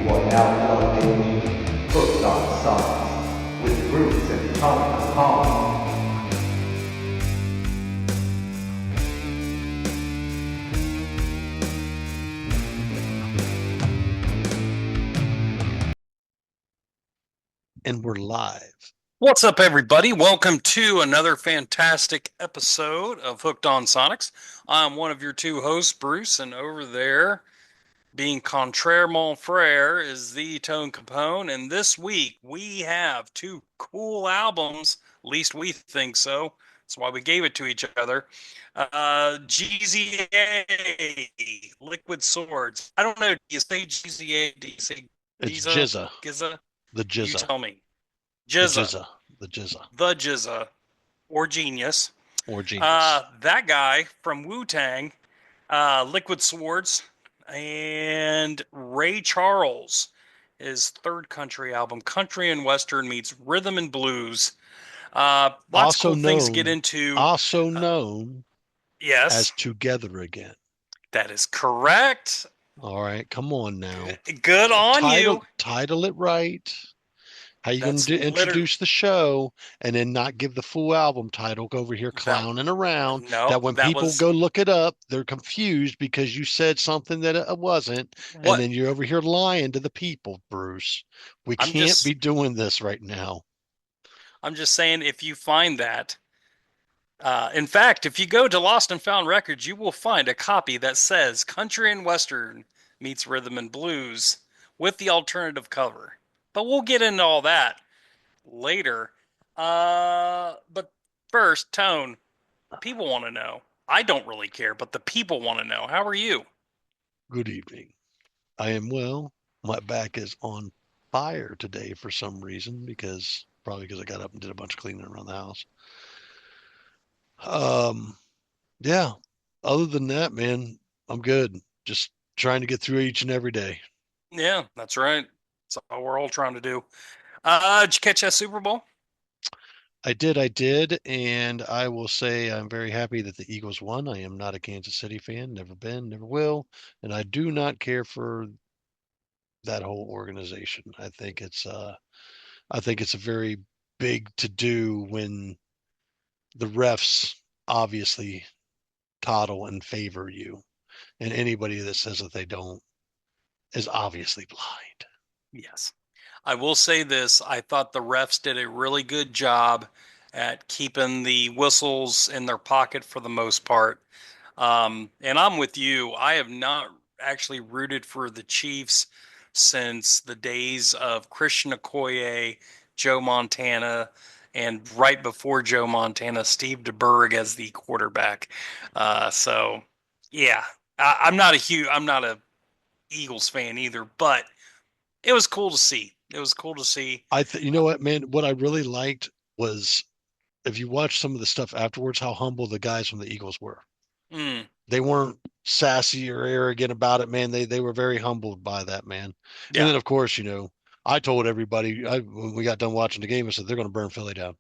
are now plugged into Hooked on Science with Bruce and Tony Khan. And we're live. What's up, everybody? Welcome to another fantastic episode of Hooked on Sonics. I'm one of your two hosts, Bruce, and over there, being contraire mon frere, is the Tone Capone. And this week, we have two cool albums, at least we think so. That's why we gave it to each other. GZA, Liquid Swords. I don't know. Do you say GZA? Do you say It's Giza? Jizza, Giza? the You Jizza, tell me. the Jizza, Jizza, the Jizza, the Jizza, or Genius. or Genius. That guy from Wu Tang, Liquid Swords, and Ray Charles, his third country album, Country and Western meets Rhythm and Blues. Lots of Also cool things to get known, into. also Uh, known as yes, Together Again. that is correct. All right, come on now. Good on Title you. title it right. How you gonna That's literally introduce the show and then not give the full album title over here that. clowning around No, that when that people was go look it up, they're confused because you said something that it wasn't, and what then you're over here lying to the people, Bruce. We I'm can't just. be doing this right now. I'm just saying, if you find that. In fact, if you go to Lost and Found Records, you will find a copy that says Country and Western meets Rhythm and Blues with the alternative cover. But we'll get into all that later. But first, Tone, people want to know. I don't really care, but the people want to know. How are you? Good evening. I am well. My back is on fire today for some reason because probably because I got up and did a bunch of cleaning around the house. Um, yeah. Other than that, man, I'm good. Just trying to get through each and every day. Yeah, that's right. That's all we're all trying to do. Did you catch that Super Bowl? I did, and I will say I'm very happy that the Eagles won. I am not a Kansas City fan, never been, never will, and I do not care for that whole organization. I think it's a very big to do when the refs obviously coddle and favor you. And anybody that says that they don't is obviously blind. Yes. I will say this. I thought the refs did a really good job at keeping the whistles in their pocket for the most part. And I'm with you. I have not actually rooted for the Chiefs since the days of Christian Okoye, Joe Montana, and right before Joe Montana, Steve DeBerg as the quarterback. So yeah, I'm not a Eagles fan either, but it was cool to see. It was cool to see. You know what, man? What I really liked was if you watch some of the stuff afterwards, how humble the guys from the Eagles were. Mm, They weren't sassy or arrogant about it, man. They were very humbled by that, man. And yeah. then, of course, I told everybody when we got done watching the game, I said they're going to burn Philly down.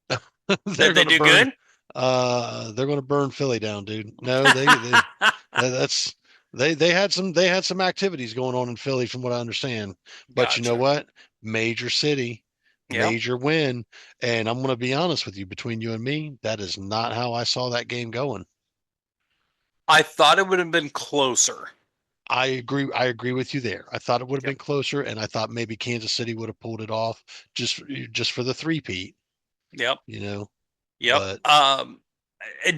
they're Did they going to do burn. good? They're going to burn Philly down, dude. No, that's they had some activities going on in Philly from what I understand. But you know Gotcha. what? Major city, Yep. major win. And I'm going to be honest with you, between you and me, that is not how I saw that game going. I thought it would have been closer. I agree. I agree with you there. I thought it would have Yep. been closer, and I thought maybe Kansas City would have pulled it off just for the three-peat, Yep. you know. Yep. But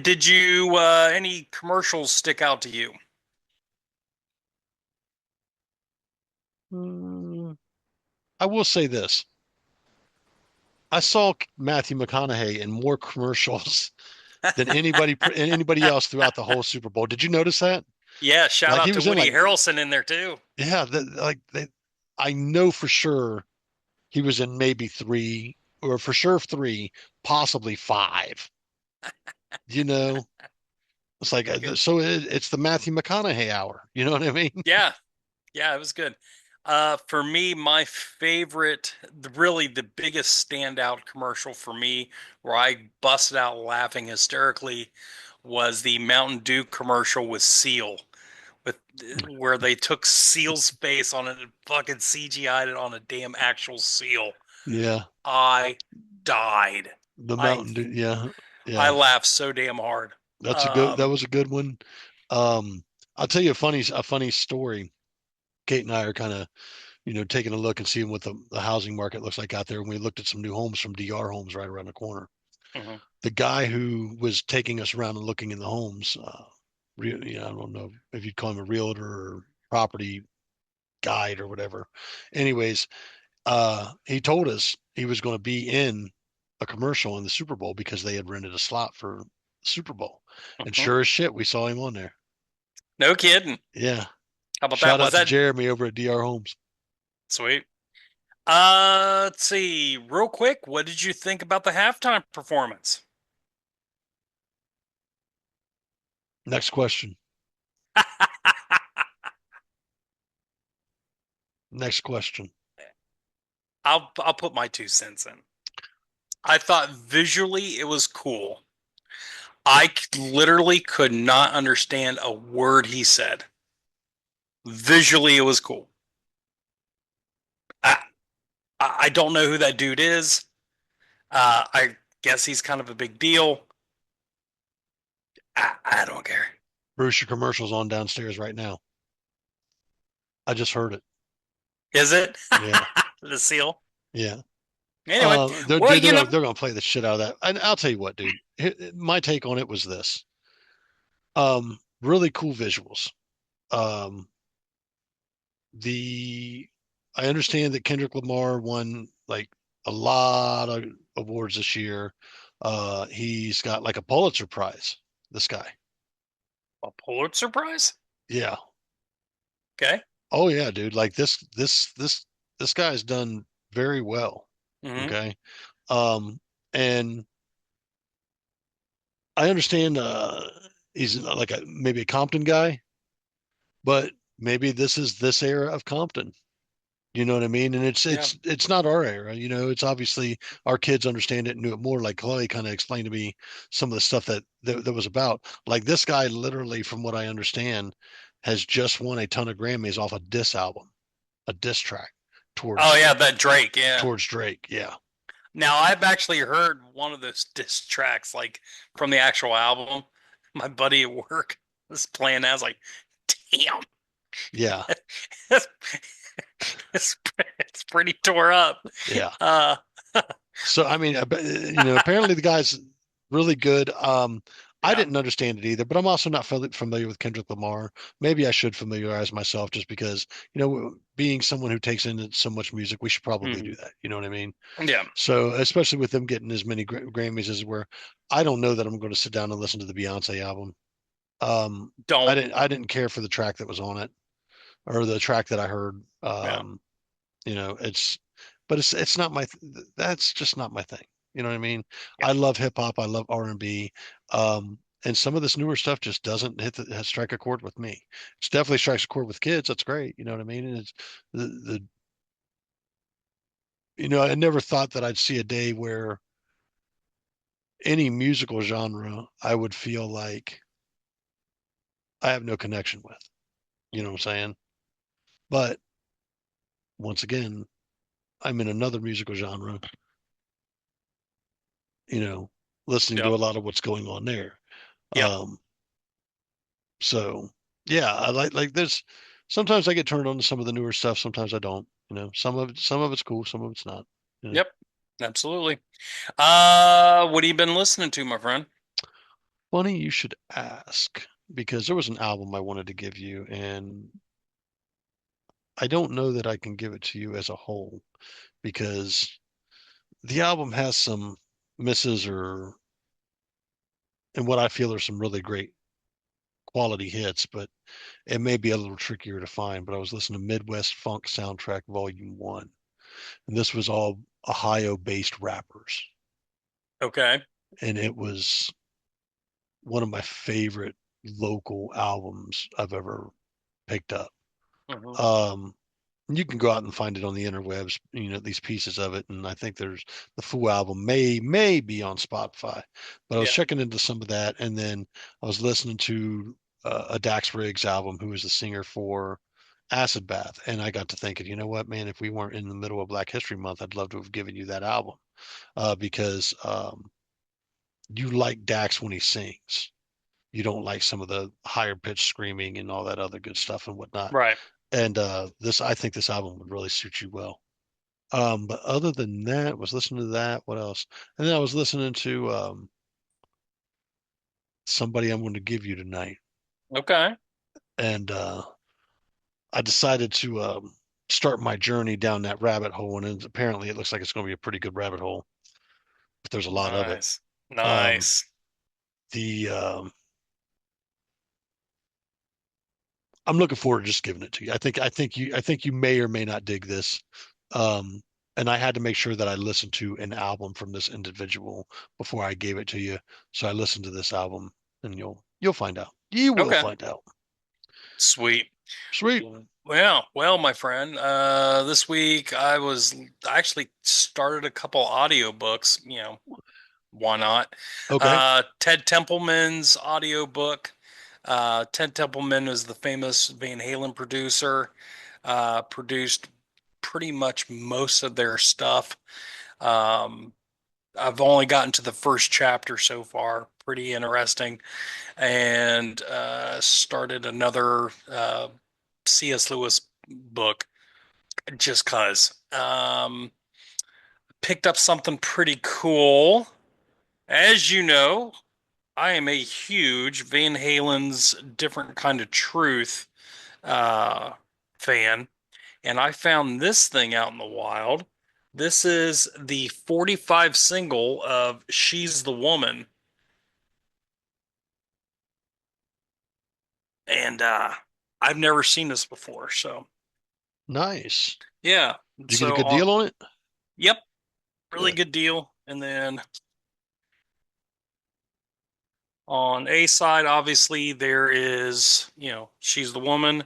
Did you any commercials stick out to you? mm, I will say this: I saw Matthew McConaughey in more commercials than anybody else throughout the whole Super Bowl. Did you notice that? Yeah, shout Like out he to was in Woody like, Harrelson in there too. yeah, I know for sure he was in maybe three, or for sure three, possibly five. You know, it's like Good. it's the Matthew McConaughey hour. You know what I mean? Yeah. Yeah, it was good. For me, my favorite, really the biggest standout commercial for me, where I busted out laughing hysterically, was the Mountain Dew commercial with Seal, with where they took Seal's face on it and fucking CGI'd it on a damn actual seal. Yeah. I died. The I Mountain Dew. Yeah. I Yeah. laughed so damn hard. That was a good one. I'll tell you a funny story. Kate and I are kind of, taking a look and seeing what the housing market looks like out there. And we looked at some new homes from DR Homes right around the corner. Mhm. The guy who was taking us around and looking in the homes, I don't know if you'd call him a realtor or property guide or whatever. Anyways, he told us he was going to be in a commercial in the Super Bowl because they had rented a slot for the Super Bowl. And Mhm. sure as shit, we saw him on there. No kidding. Yeah. How about that? Shout Was out to that Jeremy over at DR Homes. sweet? Let's see. Real quick, what did you think about the halftime performance? Next question. Next question. I'll put my 2 cents in. I thought visually it was cool. Literally could not understand a word he said. Visually, it was cool. I I don't know who that dude is. I guess he's kind of a big deal. I don't care. Bruce, your commercial's on downstairs right now. I just heard it. Is it? Yeah. The seal? Yeah. Anyway, They're, well, dude, you know, they're gonna play the shit out of that. And I'll tell you what, dude. My take on it was this. Really cool visuals. Um, the I understand that Kendrick Lamar won like a lot of awards this year. He's got like a Pulitzer Prize. This guy. a Pulitzer Prize? Yeah. Okay. Oh yeah, dude. Like this guy's done very well. Hmm. Okay. And I understand he's like maybe a Compton guy, but maybe this is this era of Compton. You know what I mean? And Yeah. it's not our era. It's obviously our kids understand it and knew it more. Like Chloe kind of explained to me some of the stuff that was about. Like this guy, literally, from what I understand, has just won a ton of Grammys off a diss album, a diss track Oh towards yeah, that Drake. Yeah. towards Drake. Yeah, Now I've actually heard one of those diss tracks, like from the actual album. My buddy at work was playing that. I was like, damn, yeah, it's, it's pretty tore up. yeah. Uh, So I mean, apparently the guy's really good. I yeah. didn't understand it either, but I'm also not familiar with Kendrick Lamar. Maybe I should familiarize myself just because, being someone who takes in so much music, we should probably do Mhm. that. You know what I mean? Yeah. So especially with them getting as many Grammys as where I don't know that I'm going to sit down and listen to the Beyonce album. Don't. I didn't care for the track that was on it or the track that I heard. Yeah. It's but it's not that's just not my thing. You know what I mean? Yeah. I love hip hop, I love R&B. And some of this newer stuff just doesn't strike a chord with me. It definitely strikes a chord with kids. That's great. You know what I mean? And it's the I never thought that I'd see a day where any musical genre I would feel like I have no connection with. You know what I'm saying? But once again, I'm in another musical genre, you know, listening to Yep. a lot of what's going on there. Yep. Um, so yeah, I like this. Sometimes I get turned on to some of the newer stuff. Sometimes I don't. Some of it's cool. Some of it's not. Yep. Absolutely. What have you been listening to, my friend? Funny you should ask because there was an album I wanted to give you, and I don't know that I can give it to you as a whole because the album has some misses or and what I feel are some really great quality hits, but it may be a little trickier to find. But I was listening to Midwest Funk Soundtrack Volume 1, and this was all Ohio-based rappers, Okay. and it was one of my favorite local albums I've ever picked up. Mhm. Um, you can go out and find it on the interwebs, at least pieces of it. And I think there's the full album may be on Spotify, but I was Yeah. checking into some of that, and then I was listening to a Dax Riggs album, who was the singer for Acid Bath. And I got to thinking, you know what, man, if we weren't in the middle of Black History Month, I'd love to have given you that album, because you like Dax when he sings. You don't like some of the higher pitched screaming and all that other good stuff and whatnot. Right. And I think this album would really suit you well. But other than that, I was listening to that. What else? And then I was listening to Somebody I'm Going to Give You Tonight. Okay. And I decided to start my journey down that rabbit hole. And apparently it looks like it's going to be a pretty good rabbit hole, but there's a lot of it. Nice. Um, Nice. the I'm looking forward to just giving it to you. I think you may or may not dig this. Um, and I had to make sure that I listened to an album from this individual before I gave it to you. So I listened to this album, and you'll find out. You will Okay. find out. Sweet. Sweet. Well, my friend, this week I actually started a couple audiobooks, why not? Okay. Ted Templeman's audiobook. Ted Templeman is the famous Van Halen producer, produced pretty much most of their stuff. Um, I've only gotten to the first chapter so far, pretty interesting, and started another C.S. Lewis book just cause. Picked up something pretty cool. As you know, I am a huge Van Halen's Different Kind of Truth uh, fan, and I found this thing out in the wild. This is the 45 single of She's the Woman. And I've never seen this before. So, Nice. yeah. Did you get a So, good deal on it? yep, really Good. good deal. And then on A side, obviously, there is, She's the Woman.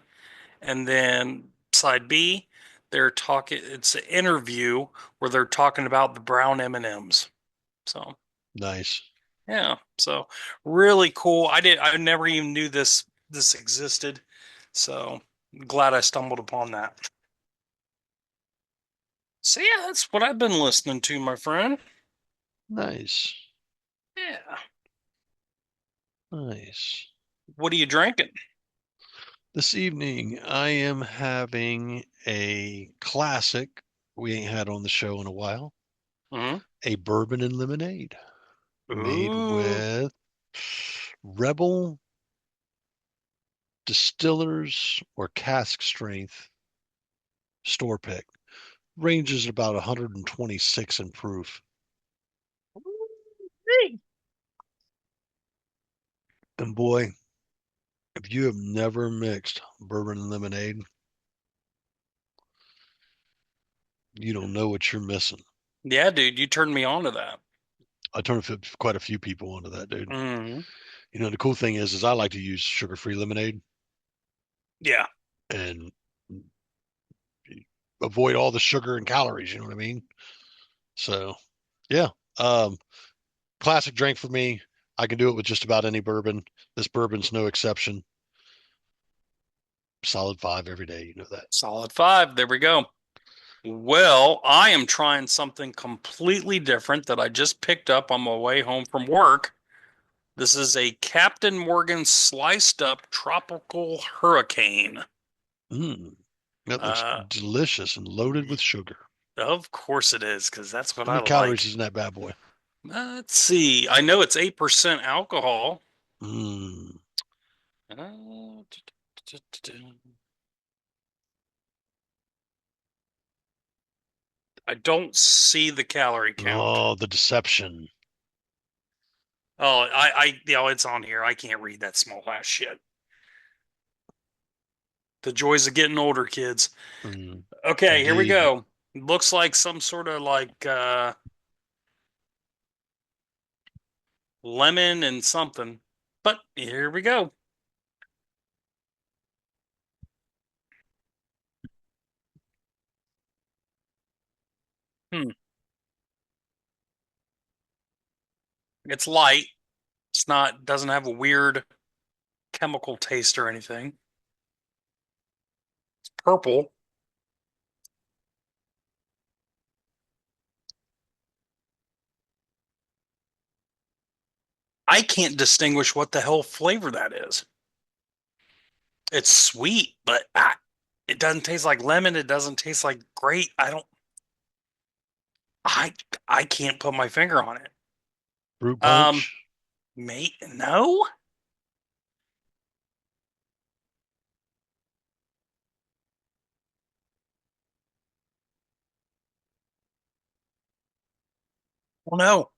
And then side B, it's an interview where they're talking about the brown M&Ms. So, Nice. yeah. So, really cool. I never even knew this existed. So, glad I stumbled upon that. So, yeah, that's what I've been listening to, my friend. Nice. Yeah. Nice. What are you drinking? This evening, I am having a classic we ain't had on the show in a while, Hmm. a bourbon and lemonade made Ooh. with Rebel Distillers or cask strength store pick. Ranges about 126 in proof. And boy, if you have never mixed bourbon and lemonade, you don't know what you're missing. Yeah, dude, you turned me on to that. I turned quite a few people onto that, dude. Hmm. You know, the cool thing is I like to use sugar-free lemonade Yeah. and avoid all the sugar and calories. You know what I mean? So, yeah. Um, Classic drink for me. I can do it with just about any bourbon. This bourbon's no exception. Solid 5 every day. You know that. Solid 5. There we go. Well, I am trying something completely different that I just picked up on my way home from work. This is a Captain Morgan sliced up tropical hurricane. Mm, that looks Uh, delicious and loaded with sugar. of course it is, because that's what How I many calories like. is in that bad boy? Let's see. I know it's 8% alcohol. Mm. Uh, I don't see the calorie count. Oh, the deception. Oh, it's on here. I can't read that small ass shit. The joys of getting older, kids. Mm. Okay, here we Indeed. go. Looks like some sort of like lemon and something. But here we go. Hmm. It's light. It's not, doesn't have a weird chemical taste or anything. It's purple. I can't distinguish what the hell flavor that is. It's sweet, but it doesn't taste like lemon. It doesn't taste like grape. I I can't put my finger on it. Fruit Um, punch. mate, no. Well, no.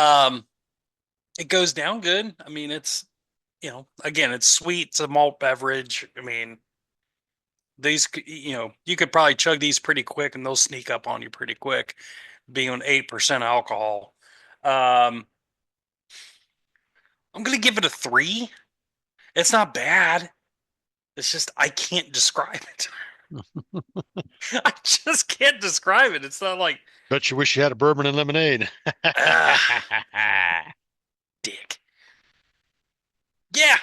Um, it goes down good. I mean, it's again, it's sweet. It's a malt beverage. I mean, you could probably chug these pretty quick, and they'll sneak up on you pretty quick, being 8% alcohol. Um, I'm gonna give it a 3. It's not bad. It's just I can't describe it. I just can't describe it. It's not like Bet you wish you had a bourbon and lemonade. ah, dick. Yeah,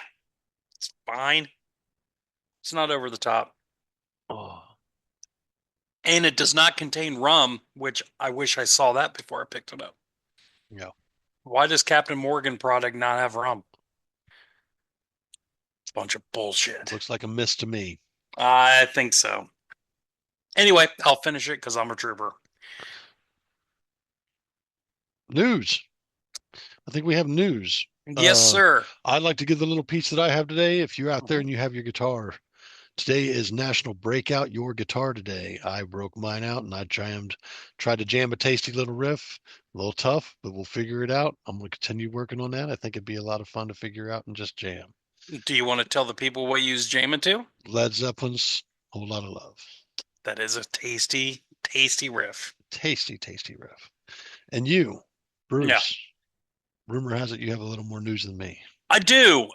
it's fine. It's not over the top. Oh, And it does not contain rum, which I wish I saw that before I picked it up. yeah. Why does Captain Morgan product not have rum? It's a bunch of bullshit. Looks like a miss to me. I think so. Anyway, I'll finish it because I'm a trooper. News. I think we have news. Yes, sir. I'd like to give the little piece that I have today. If you're out there and you have your guitar, today is National Breakout Your Guitar Day. I broke mine out and tried to jam a tasty little riff. A little tough, but we'll figure it out. I'm going to continue working on that. I think it'd be a lot of fun to figure out and just jam. Do you want to tell the people what you use jamming to? Led Zeppelin's Whole Lot of Love. That is a tasty, tasty riff. Tasty, tasty riff. And you, Yeah, Bruce, rumor has it you have a little more news than me. I do.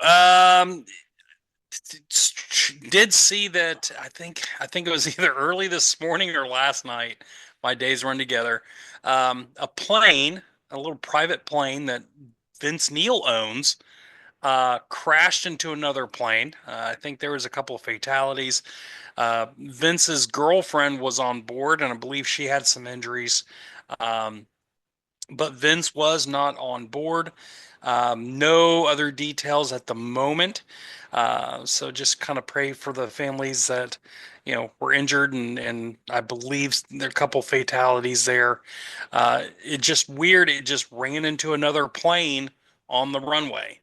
Did see that. I think it was either early this morning or last night. My days run together. A plane, a little private plane that Vince Neil owns, crashed into another plane. I think there was a couple of fatalities. Vince's girlfriend was on board, and I believe she had some injuries. Um, but Vince was not on board. No other details at the moment. So just kind of pray for the families that, were injured, and I believe there are a couple fatalities there. It just weird. It just ran into another plane on the runway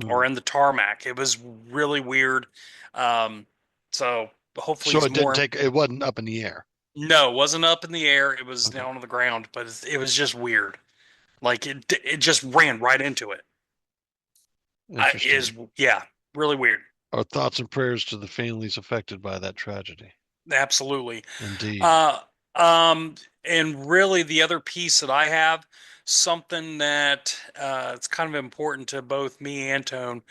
Hmm. or in the tarmac. It was really weird. Um, so hopefully So it's more. it wasn't up in the air. No, it wasn't up in the air. It was Okay. down on the ground, but it was just weird. Like it just ran right into it. Interesting. Yeah, really weird. Our thoughts and prayers to the families affected by that tragedy. Absolutely. Indeed. Uh, um, and really the other piece that I have, something that it's kind of important to both me and Tone.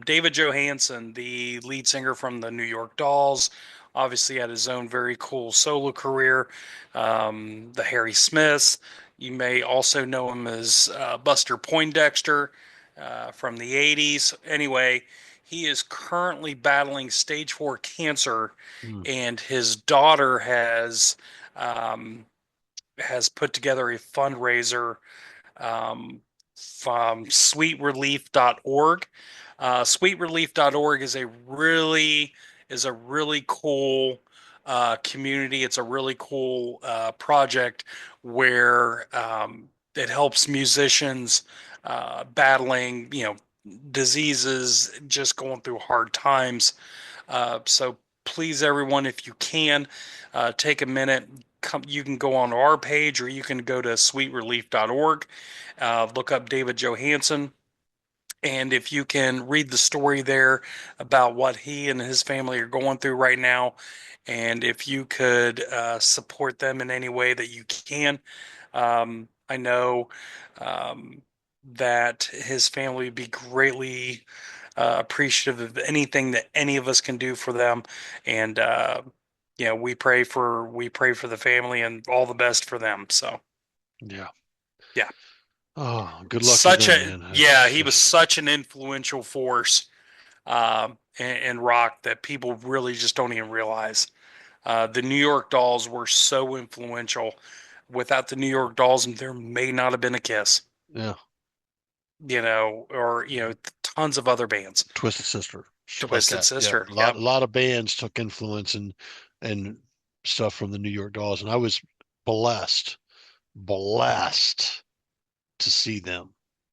David Johansen, the lead singer from the New York Dolls, obviously had his own very cool solo career. The Harry Smiths. You may also know him as Buster Poindexter from the 80s. Anyway, he is currently battling stage 4 cancer, Hmm. and his daughter um, has put together a fundraiser from sweetrelief.org. Sweetrelief.org is a really cool community. It's a really cool project where it helps musicians battling, diseases, just going through hard times. So please, everyone, if you can, take a minute. You can go on our page, or you can go to sweetrelief.org, look up David Johansen, and if you can read the story there about what he and his family are going through right now, and if you could support them in any way that you can. I know that his family would be greatly appreciative of anything that any of us can do for them, and we pray for the family and all the best for them. So Yeah. yeah, Oh, good luck to Such them, a man. yeah, he was such an influential force in rock that people really just don't even realize. The New York Dolls were so influential. Without the New York Dolls, there may not have been a Kiss, Yeah, or tons of other bands. Twisted Sister, shit like Twisted that. Yeah, Sister, a yep. lot of bands took influence and stuff from the New York Dolls, and I was blessed, blessed to see them.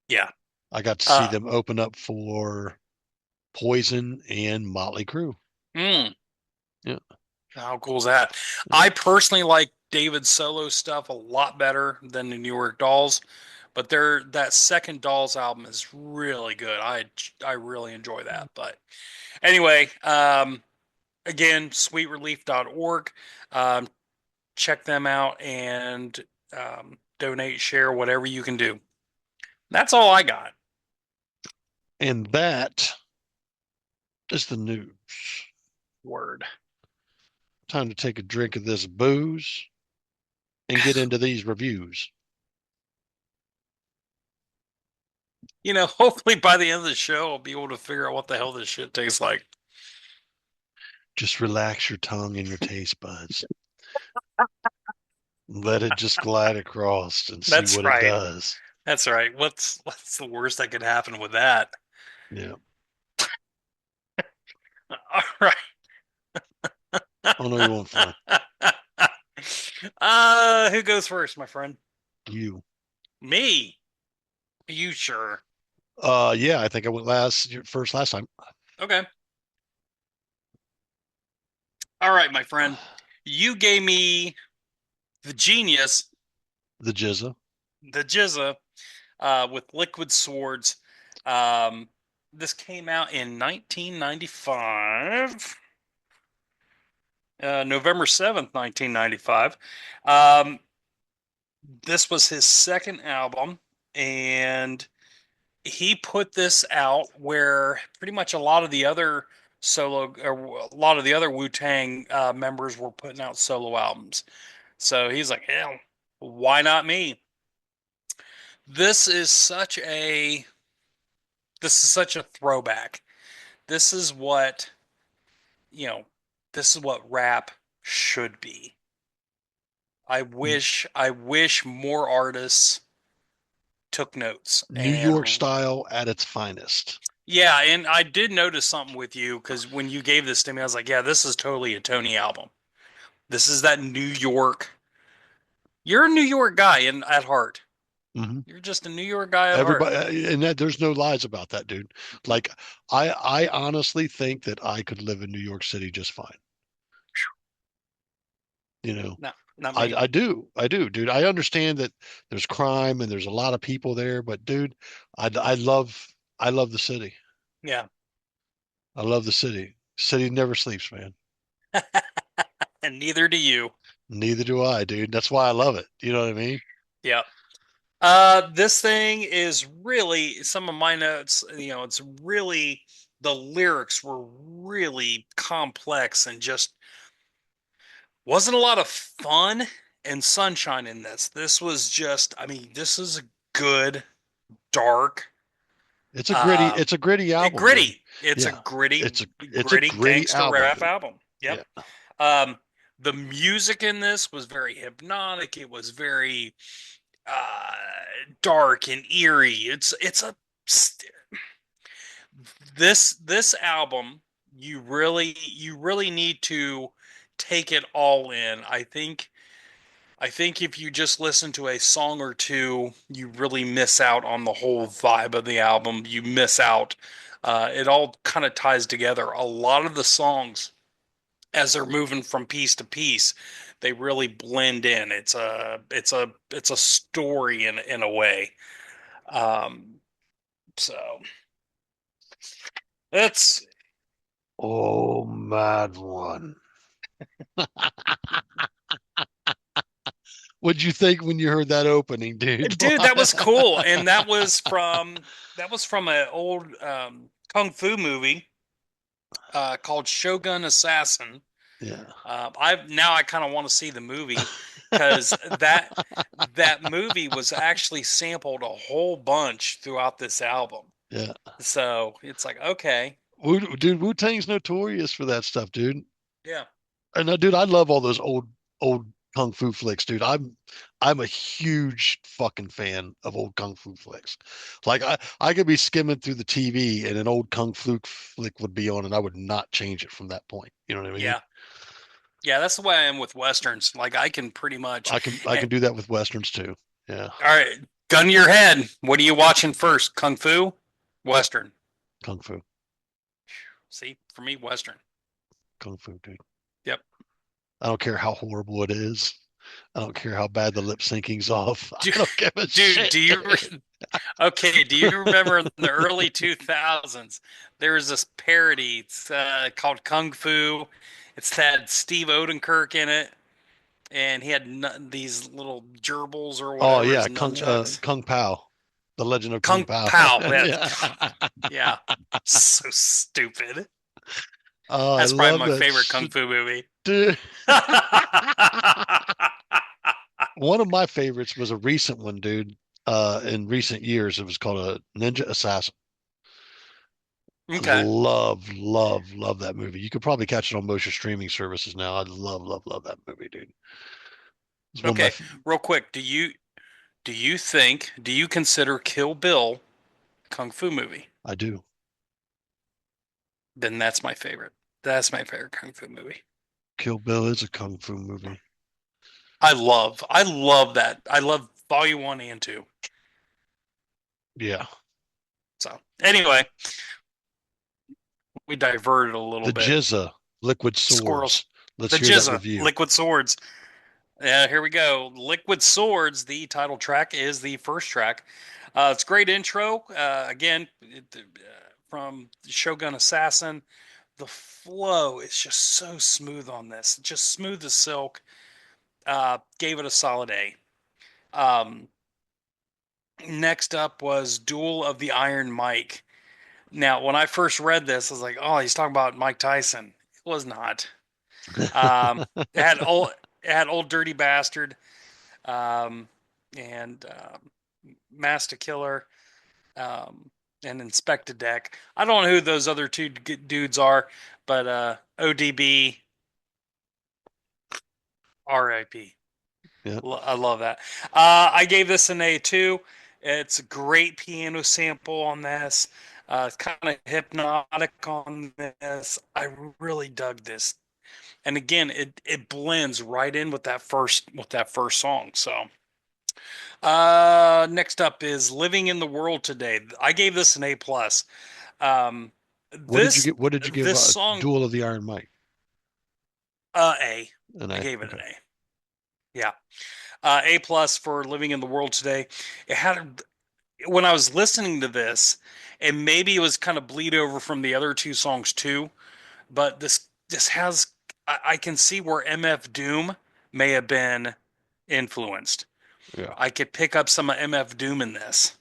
Yeah. I got to see Uh, them open up for Poison and Motley Crue. mm, Yeah, how cool is that? yeah. I personally like David's solo stuff a lot better than the New York Dolls, but that second Dolls album is really good. I really enjoy that. But anyway, again, sweetrelief.org. Um, check them out and donate, share, whatever you can do. That's all I got. And that is the news. Word. Time to take a drink of this booze and get into these reviews. Hopefully by the end of the show, I'll be able to figure out what the hell this shit tastes like. Just relax your tongue and your taste buds. Let it just glide across and see That's what it right. does. That's right. What's the worst that could happen with that? Yeah. All right. Oh no, you won't find Who goes first, my friend? you. Me. Are you sure? Yeah, I think I went first last time. Okay. All right, my friend. You gave me the Genius, The Jizza. the Jizza, with Liquid Swords. Um, this came out in 1995. November 7th, 1995. Um, this was his second album, and he put this out where pretty much a lot of the other solo or a lot of the other Wu-Tang members were putting out solo albums. So he's like, hell, why not me? This is such a this is such a throwback. This is what, you know, this is what rap should be. I wish more artists took notes. New York And style at its finest. yeah, and I did notice something with you because when you gave this to me, I was like, yeah, this is totally a Tony album. This is that New York. You're a New York guy at heart. Mm-hmm. You're just a New York guy at heart. Everybody, and that there's no lies about that, dude. Like, I honestly think that I could live in New York City just fine. You know, No, not me. I do, dude. I understand that there's crime and there's a lot of people there, but dude, I love the city. Yeah. I love the city. City never sleeps, man. And neither do you. Neither do I, dude. That's why I love it. You know what I mean? Yeah. This thing is really some of my notes, it's really the lyrics were really complex and just wasn't a lot of fun and sunshine in this. This was just, I mean, this is a good, dark, uh, It's a gritty album, dude. gritty. It's a Yeah. gritty, It's a gritty gritty gangster album, rap dude. album. Yep. Yeah. Um, the music in this was very hypnotic. It was very uh dark and eerie. It's a this album you really need to take it all in. I think if you just listen to a song or two, you really miss out on the whole vibe of the album. You miss out. It all kind of ties together. A lot of the songs, as they're moving from piece to piece, they really blend in. It's a story in a way. Um, so that's Oh, mad one. What'd you think when you heard that opening, dude? dude, that was cool, and that was from an old kung fu movie called Shogun Assassin. Yeah. I kind of want to see the movie. because that movie was actually sampled a whole bunch throughout this album. Yeah. So it's like, okay, Dude, Wu-Tang's notorious for that stuff, dude. yeah, And dude, I love all those old kung fu flicks, dude. I'm a huge fucking fan of old kung fu flicks. Like I could be skimming through the TV and an old kung fu flick would be on and I would not change it from that point. You know what I mean? yeah, yeah. That's the way I am with Westerns. Like I can pretty much. I can do that with Westerns too. Yeah. All right, gun to your head. What are you watching first? Kung Fu, Western. Kung fu. See, for me, Western. Kung fu, dude. Yep. I don't care how horrible it is. I don't care how bad the lip syncing's off. I Do, don't give a dude, shit, do you dude. okay? Do you remember in the early 2000s there was this parody called Kung Fu? It's had Steve Odenkirk in it, and he had these little gerbils or Oh whatever yeah, his nunchucks. Kung Pao. The Legend of Kung Kung Pao. Pao. Yeah. Yeah. So stupid. Oh, I That's probably love my that favorite Kung shit, Fu movie. dude. One of my favorites was a recent one, dude. In recent years, it was called a Ninja Assassin. Okay. Love that movie. You could probably catch it on most of your streaming services now. I love that movie, dude. It's one of my. Okay. Real quick, do you consider Kill Bill a Kung Fu movie? I do. Then that's my favorite. That's my favorite Kung Fu movie. Kill Bill is a kung fu movie. I love that. I love Volume 1 and 2. Yeah. So anyway, we diverted a little The bit. Jizza, Liquid Squirrels. Swords. Let's The hear that Jizza, review. Liquid Swords. Yeah, here we go. Liquid Swords, the title track, is the first track. It's a great intro. Again, from Shogun Assassin. The flow is just so smooth on this, just smooth as silk. Gave it a solid A. Um, Next up was Duel of the Iron Mike. Now, when I first read this, I was like, "Oh, he's talking about Mike Tyson." It was not. It had old dirty bastard, um, and Master Killer, and Inspector Deck. I don't know who those other two dudes are, but ODB, RIP. Yeah. I love that. I gave this an A too. It's a great piano sample on this. It's kind of hypnotic on this. I really dug this. And again, it blends right in with that first song. So next up is Living in the World Today. I gave this an A plus. Um, What did you this get? What did you give this song Duel of the Iron Mike? A. An I A. gave it an Okay. A. Yeah. A plus for Living in the World Today. It had when I was listening to this, and maybe it was kind of bleed over from the other two songs too, but this has I can see where MF Doom may have been influenced. Yeah. I could pick up some of MF Doom in this,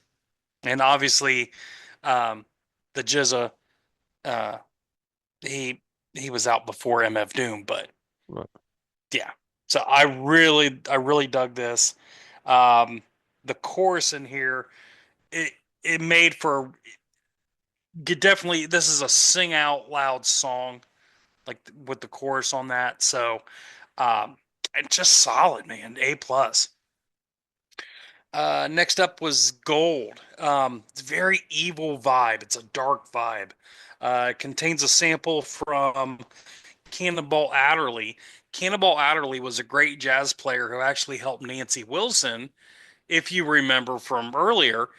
and obviously, um, the Jizza, uh, he he was out before MF Doom, but Right. yeah. So I really dug this. The chorus in here, it it made for definitely this is a sing out loud song, like with the chorus on that. So, um, it's just solid, man. A plus. Next up was Gold. It's a very evil vibe. It's a dark vibe. It contains a sample from Cannonball Adderley. Cannonball Adderley was a great jazz player who actually helped Nancy Wilson, if you remember from earlier,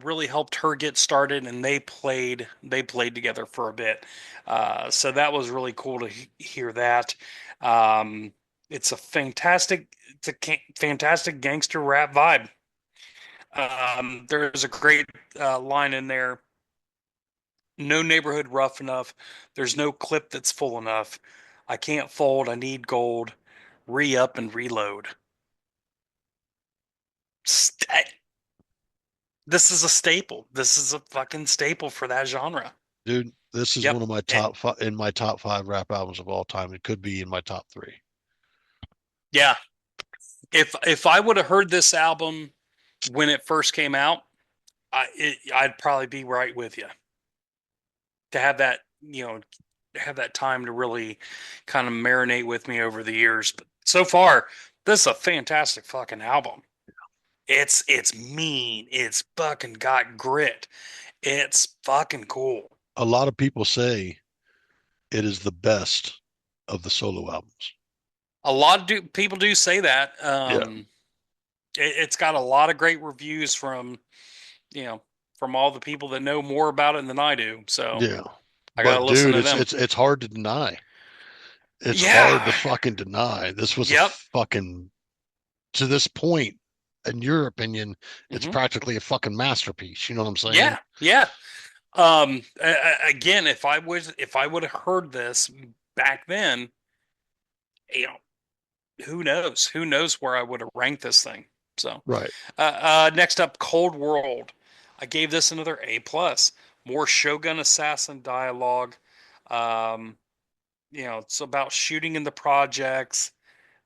really helped her get started, and they played together for a bit. So that was really cool to hear that. Um, it's a fantastic gangster rap vibe. There's a great line in there. No neighborhood rough enough. There's no clip that's full enough. I can't fold. I need gold. Re up and reload. St- This is a staple. This is a fucking staple for that genre. Dude, this is one Yep. of my And top five in my top five rap albums of all time. It could be in my top three. yeah, If I would have heard this album when it first came out, I'd probably be right with you. To have that, have that time to really kind of marinate with me over the years. But so far, this is a fantastic fucking album. It's mean. It's fucking got grit. It's fucking cool. A lot of people say it is the best of the solo albums. A lot of people do say that. Yeah. It's got a lot of great reviews from you know from all the people that know more about it than I do. So Yeah. I gotta But listen dude, to it's them. it's it's hard to deny. It's hard to Yeah. fucking deny. This was a Yep. fucking, to this point, in your opinion, it's Hmm. practically a fucking masterpiece. You know what I'm saying? Yeah. Yeah. Again, if I would have heard this back then, you know, who knows? Who knows where I would have ranked this thing? So, Right. next up, Cold World. I gave this another A plus. More Shogun assassin dialogue. Um, it's about shooting in the projects.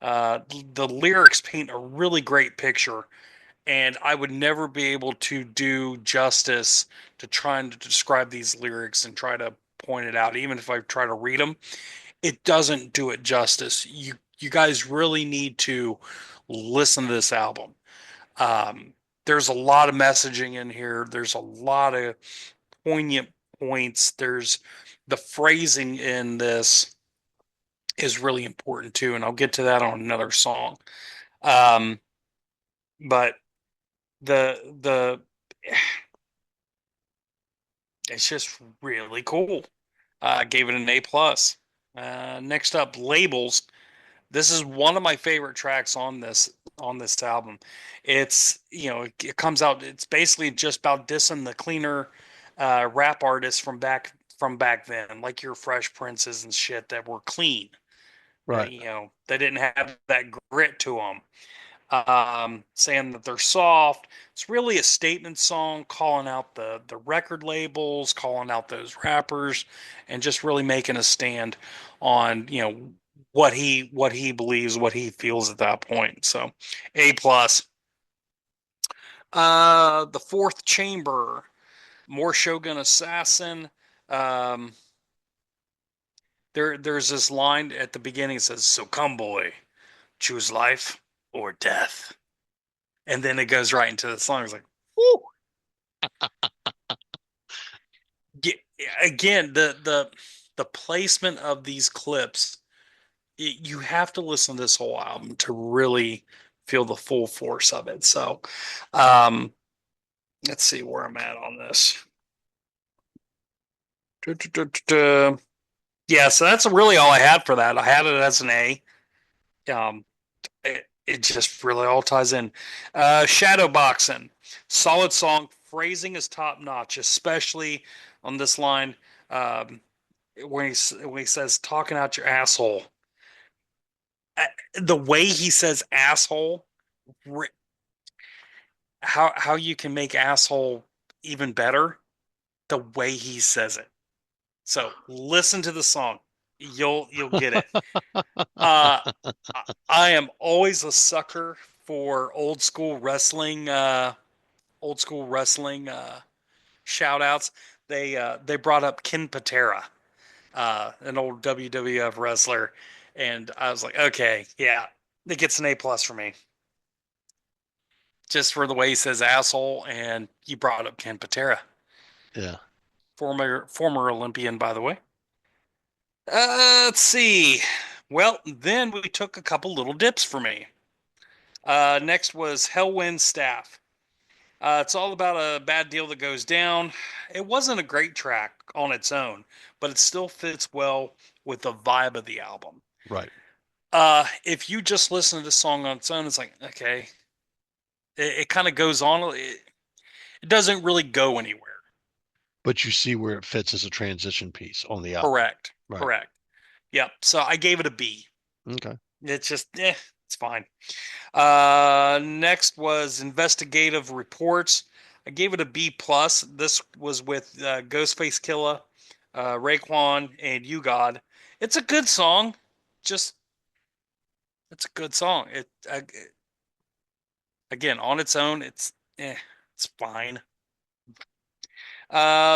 The lyrics paint a really great picture, and I would never be able to do justice to trying to describe these lyrics and try to point it out, even if I try to read them. It doesn't do it justice. You guys really need to listen to this album. Um, there's a lot of messaging in here. There's a lot of poignant points. There's the phrasing in this is really important too, and I'll get to that on another song. Um, but the it's just really cool. I gave it an A plus. Next up, Labels. This is one of my favorite tracks on this album. It's it comes out. It's basically just about dissing the cleaner rap artists from back then, like your Fresh Princes and shit that were clean. Right. They didn't have that grit to them. Saying that they're soft. It's really a statement song, calling out the record labels, calling out those rappers, and just really making a stand on what he believes, what he feels at that point. So, A plus. The Fourth Chamber, more Shogun Assassin. Um, there's this line at the beginning. It says, "So come, boy, choose life or death." And then it goes right into the song. It's like, whoo. Again, the placement of these clips, you have to listen to this whole album to really feel the full force of it. So, um, let's see where I'm at on this. Yeah, so that's really all I had for that. I had it as an A. Um, it just really all ties in. Shadow Boxing, solid song. Phrasing is top notch, especially on this line um, when he says "talking out your asshole." The way he says "asshole," how you can make "asshole" even better, the way he says it. So listen to the song, you'll get it. Uh, I am always a sucker for old school wrestling shout outs. They brought up Ken Patera, an old WWF wrestler, and I was like, okay, yeah, it gets an A plus for me. Just for the way he says asshole, and you brought up Ken Patera, Yeah. former Olympian, by the way. Let's see. Well, then we took a couple little dips for me. Next was Hellwind Staff. It's all about a bad deal that goes down. It wasn't a great track on its own, but it still fits well with the vibe of the album. Right. If you just listen to the song on its own, it's like, okay, it kind of goes on. It doesn't really go anywhere. But you see where it fits as a transition piece on the album. Correct. Right. Correct. Yep. So I gave it a B. Okay. It's just, it's fine. Next was investigative reports. I gave it a B plus. This was with Ghostface Killa, Raekwon, and You God. It's a good song. Just it's a good song. Again, on its own, it's fine.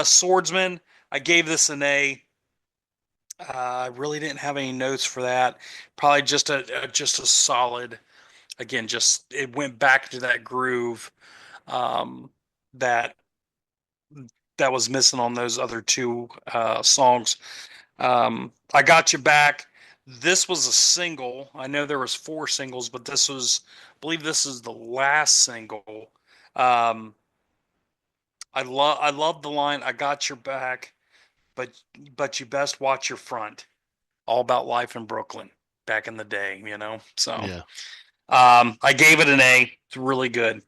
Swordsman, I gave this an A. I really didn't have any notes for that. Probably just a solid. Again, just it went back to that groove um, that that was missing on those other two songs. I Got You Back. This was a single. I know there was four singles, but I believe this is the last single. Um, I love the line, I got your back, but you best watch your front. All about life in Brooklyn back in the day, you know. So Yeah. I gave it an A. It's really good.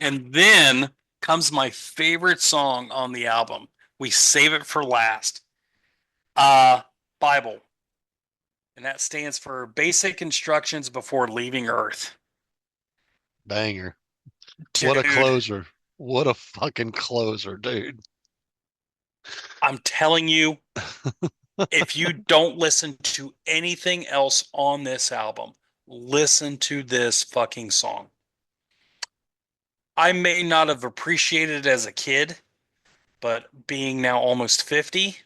And then comes my favorite song on the album. We save it for last. Uh Bible. And that stands for Basic Instructions Before Leaving Earth. Banger. What a Dude, closer. What a fucking closer, dude. I'm telling you, if you don't listen to anything else on this album, listen to this fucking song. I may not have appreciated it as a kid, but being now almost 50,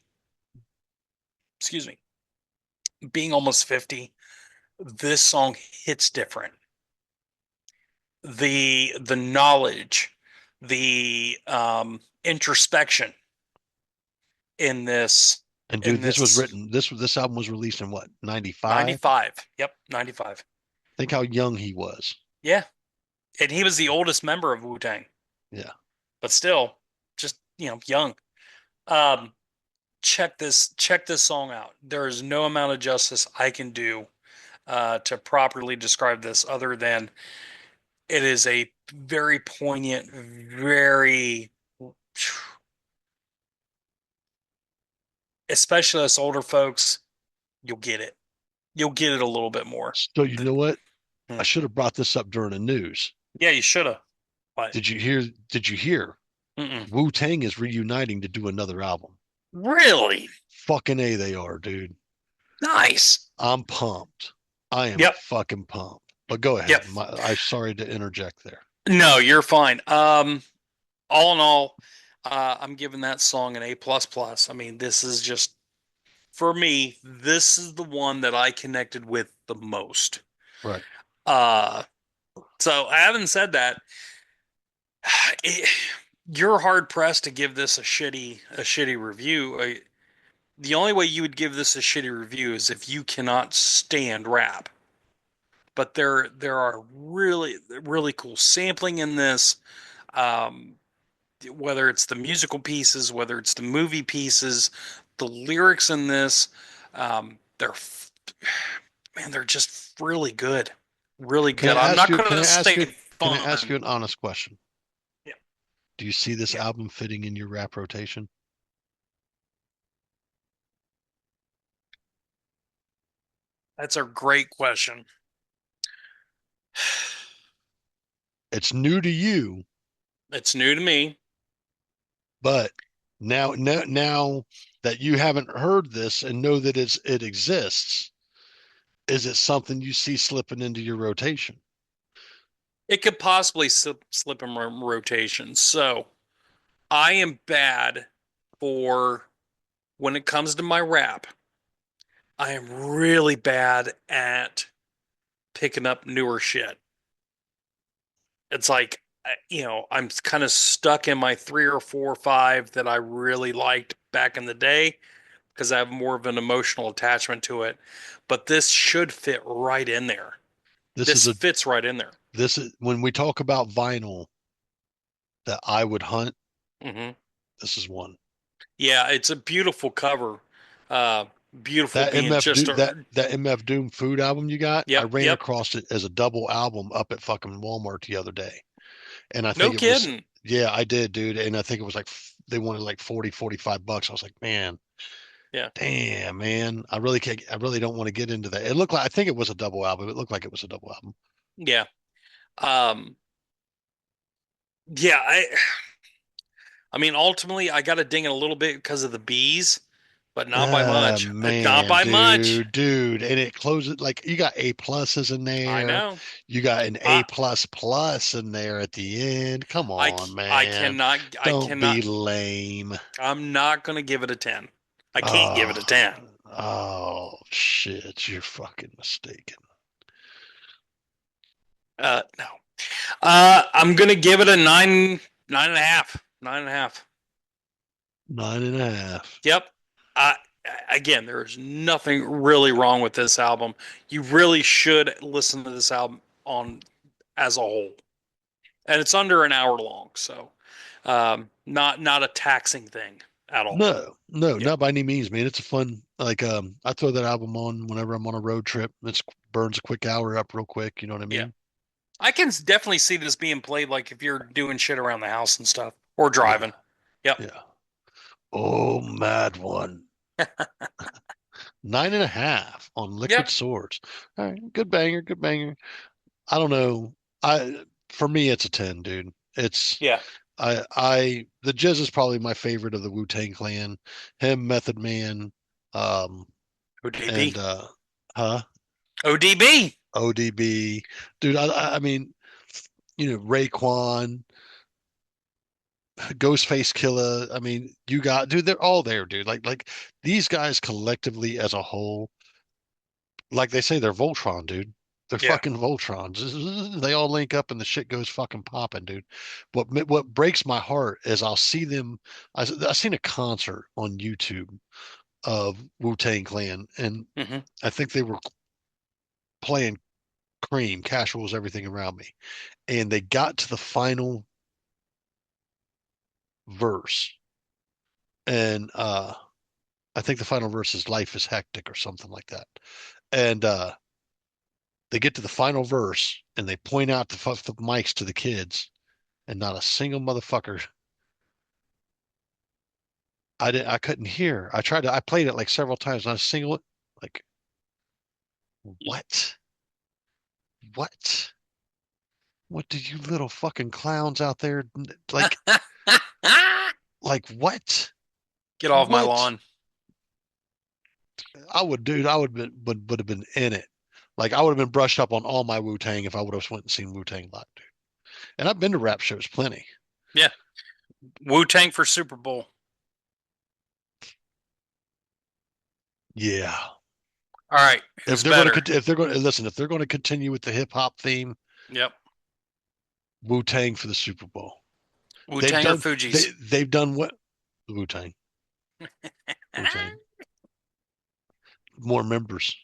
excuse me, being almost 50, this song hits different. The knowledge, the introspection in this And in dude, this was this written, this album was released in what, 95? 95. Yep, 95. Think how young he was. Yeah. And he was the oldest member of Wu-Tang, Yeah. but still just, young. Um check this song out. There is no amount of justice I can do to properly describe this other than it is a very poignant, very, especially us older folks, you'll get it. You'll get it a little bit more. So you know what? Hmm. I should have brought this up during the news. Yeah, you should have. But Did you hear mm-mm. Wu-Tang is reuniting to do another album? Really Fucking A they are, dude. nice. I'm pumped. I am Yep. fucking pumped. But go Yep. ahead. I'm sorry to interject there. No, you're fine. All in all, I'm giving that song an A plus plus. I mean, this is just for me, this is the one that I connected with the most. Right. Uh, so having said that, it, you're hard pressed to give this a shitty review. The only way you would give this a shitty review is if you cannot stand rap. But there are really really cool sampling in this. Um, whether it's the musical pieces, whether it's the movie pieces, the lyrics in this, they're man, they're just really good, really Can I good. I'm ask not you, going can I to ask say you, can I ask you fun. an honest question? Yeah, Do you see this yeah, album fitting in your rap rotation? that's a great question. It's new to you, It's new to me. but now that you haven't heard this and know that it exists, is it something you see slipping into your rotation? It could possibly slip in rotation. So I am bad for when it comes to my rap. I am really bad at picking up newer shit. It's like, I'm kind of stuck in my three or four or five that I really liked back in the day because I have more of an emotional attachment to it. But this should fit right in there. This is This a fits right in there. this is when we talk about vinyl that I would hunt, Hmm. this is one. Yeah, it's a beautiful cover. Uh, Beautiful That being MF just Doom, a, that MF Doom food album you got, I yep, ran yep. across it as a double album up at fucking Walmart the other day. And I No think it was, kidding. yeah, I did, dude. And I think it was like they wanted like 40, 45 bucks. I was like, man, Yeah, damn, man. I really don't want to get into that. It looked like I think it was a double album. It looked like it was a double album. yeah. Um, yeah, I mean, ultimately, I got to ding it a little bit because of the bees. but not by Ah, much. Not man, by much. dude, and it closes like you got A pluses in I there. know. You got an A I plus plus in there at the end. Come on, I man. cannot I Don't be cannot lame. I'm not gonna give it a 10. I can't give it a Oh, 10. oh shit, you're fucking mistaken. No. I'm gonna give it a nine and a half. 9.5. 9.5. Yep. Uh, again, there's nothing really wrong with this album. You really should listen to this album on as a whole, and it's under an hour long, so not a taxing thing at all. No, no, Yep. not by any means, man. It's a fun like I throw that album on whenever I'm on a road trip. It burns a quick hour up real quick, you know what I Yeah, mean? I can definitely see this being played like if you're doing shit around the house and stuff or Yeah, driving. Yep. yeah. Oh, mad one. 9.5 on Liquid Yep. Swords. All right, good banger, good banger. I don't know. For me it's a 10, dude. It's Yeah. the Jizz is probably my favorite of the Wu-Tang Clan. Him, Method Man, um, ODB. and huh? ODB. ODB. Dude, I mean, Raekwon, Ghostface Killer. I mean, you got dude, they're all there, dude. Like these guys collectively as a whole, like they say, they're Voltron, dude. They're Yeah. fucking Voltrons. They all link up and the shit goes fucking popping, dude. What breaks my heart is I'll see them. I seen a concert on YouTube of Wu-Tang Clan, and Hmm. I think they were playing Cream, Cash Rules Everything Around Me, and they got to the final verse, and I think the final verse is "Life is hectic" or something like that, and they get to the final verse and they point out the mics to the kids, and not a single motherfucker. I couldn't hear. I played it like several times, not a single like what? What? What did you little fucking clowns out there like like what? Get off my What? lawn. I would have been in it. Like I would have been brushed up on all my Wu-Tang if I would have went and seen Wu-Tang live, dude. And I've been to rap shows plenty. Yeah. Wu Tang for Super Bowl. Yeah. All right. Who's better? If they're going to listen, if they're going to continue with the hip hop theme, Yep. Wu-Tang for the Super Bowl. Wu They've Tang or done Fuji's? they've done what Wu-Tang. Wu-Tang. More members.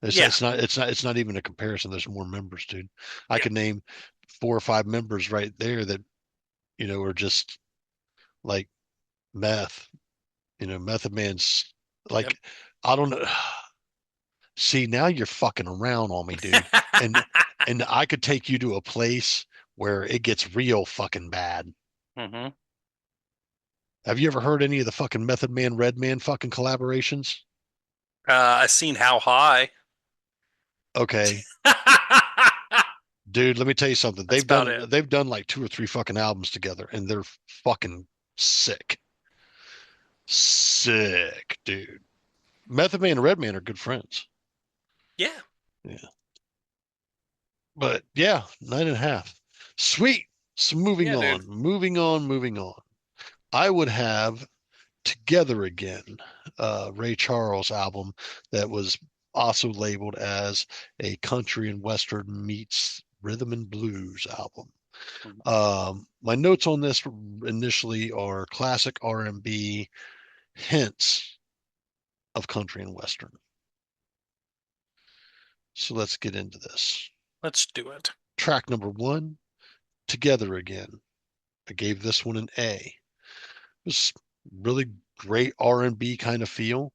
Yeah. It's not even a comparison. There's more members, dude. I Yep. could name 4 or 5 members right there that, are just like meth, Method Man's Yep. like I don't know. See, now you're fucking around on me, dude. And and I could take you to a place where it gets real fucking bad. Hmm. Have you ever heard any of the fucking Method Man, Redman fucking collaborations? I seen How High. Okay, That's dude, let me tell you something. about it. They've done like 2 or 3 fucking albums together, and they're fucking sick, sick, dude. Method Man and Redman are good friends. Yeah. Yeah, but yeah, 9.5. Sweet. So moving Yeah, on, dude. moving on, moving on. I would have Together Again, Ray Charles album that was also labeled as a country and western meets rhythm and blues album. Mhm. My notes on this initially are classic R&B, hints of country and western. So let's get into this. Let's do it. Track number 1, Together Again. I gave this one an A. It was really great R&B kind of feel.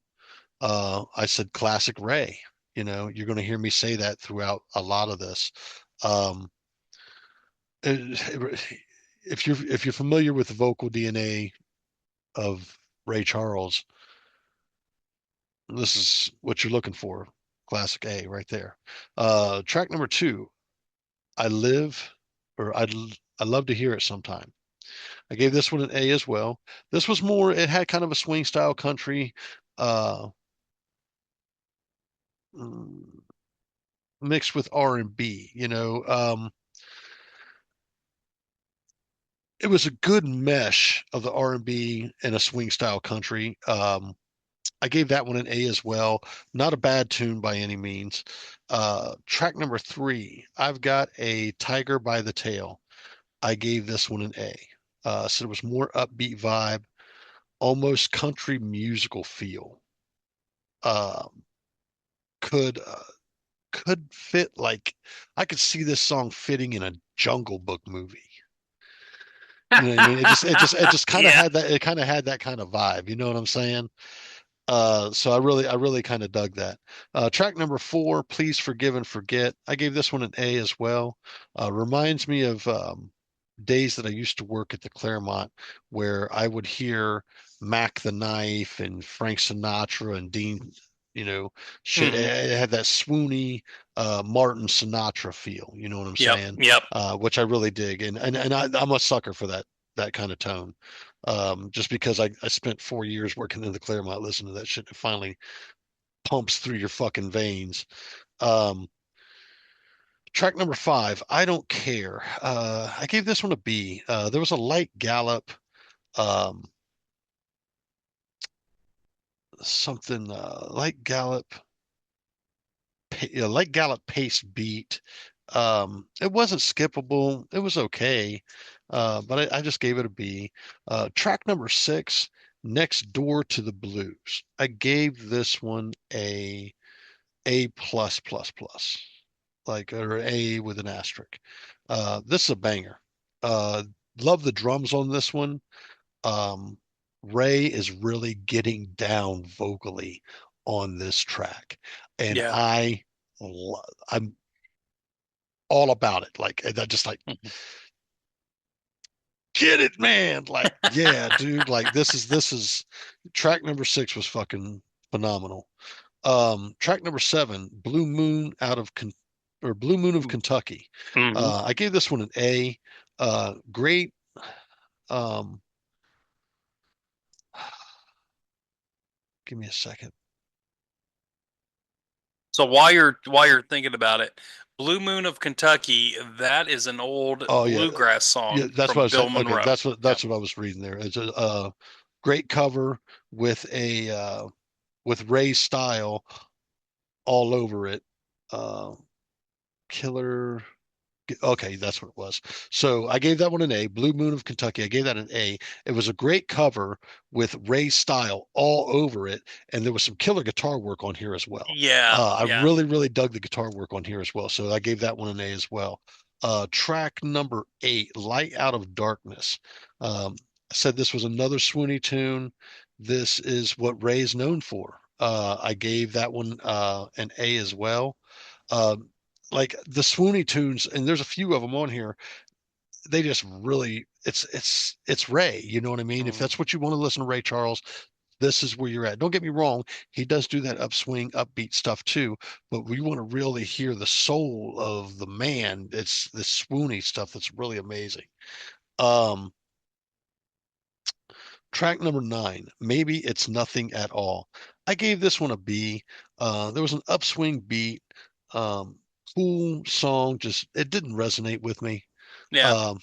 I said classic Ray. You're going to hear me say that throughout a lot of this. Um, if you're familiar with the vocal DNA of Ray Charles, this is what you're looking for. Classic A right there. Track number 2, I live, or I love to hear it sometime. I gave this one an A as well. This was more, it had kind of a swing style country, uh, mm, mixed with R&B, it was a good mesh of the R&B and a swing style country. I gave that one an A as well. Not a bad tune by any means. Track number 3, I've got a Tiger by the Tail. I gave this one an A. So it was more upbeat vibe, almost country musical feel. Um, could fit like I could see this song fitting in a Jungle Book movie. You know what I mean? It just kind of Yeah. had that. It kind of had that kind of vibe. You know what I'm saying? So I really kind of dug that. Track number 4, Please Forgive and Forget. I gave this one an A as well. Reminds me of days that I used to work at the Claremont where I would hear Mac the Knife and Frank Sinatra and Dean, shit. Hmm. It had that swoony Martin Sinatra feel, you know what I'm Yep. saying? Yep. Which I really dig. I'm a sucker for that kind of tone. Just because I spent 4 years working in the Claremont listening to that shit, it finally pumps through your fucking veins. Um, Track number 5, I Don't Care. I gave this one a B. There was a light gallop, um, something light gallop pace beat. It wasn't skippable. It was okay, but I just gave it a B. Track number 6, Next Door to the Blues. I gave this one A plus plus plus, like or A with an asterisk. This is a banger. Uh, love the drums on this one. Um, Ray is really getting down vocally on this track, and Yeah. I'm all about it. Like I just like Mhm. get it, man. Like yeah, dude. Like this is track number 6 was fucking phenomenal. Track number 7, Blue Moon of Kentucky. Hmm. I gave this one an A. Great. Um, give me a second. So while you're thinking about it, Blue Moon of Kentucky, that is an old Oh yeah, bluegrass yeah. song That's what I from was saying. Bill Okay, Monroe. Yeah. that's what I was reading there. It's a great cover with a with Ray's style all over it. Uh, Killer. Okay, that's what it was. So I gave that one an A. Blue Moon of Kentucky. I gave that an A. It was a great cover with Ray's style all over it, and there was some killer guitar work on here as well. Yeah. I Yeah. really, really dug the guitar work on here as well. So I gave that one an A as well. Track number 8, Light Out of Darkness. I said this was another swoony tune. This is what Ray's known for. I gave that one an A as well. Um, like the swoony tunes, and there's a few of them on here. They just really, it's Ray. You know what I mean? If Mhm. that's what you want to listen to Ray Charles, this is where you're at. Don't get me wrong, he does do that upswing, upbeat stuff too. But we want to really hear the soul of the man. It's the swoony stuff that's really amazing. Um, Track number 9, Maybe It's Nothing at All. I gave this one a B. There was an upswing beat, um, cool song. Just it didn't resonate with me. Yeah.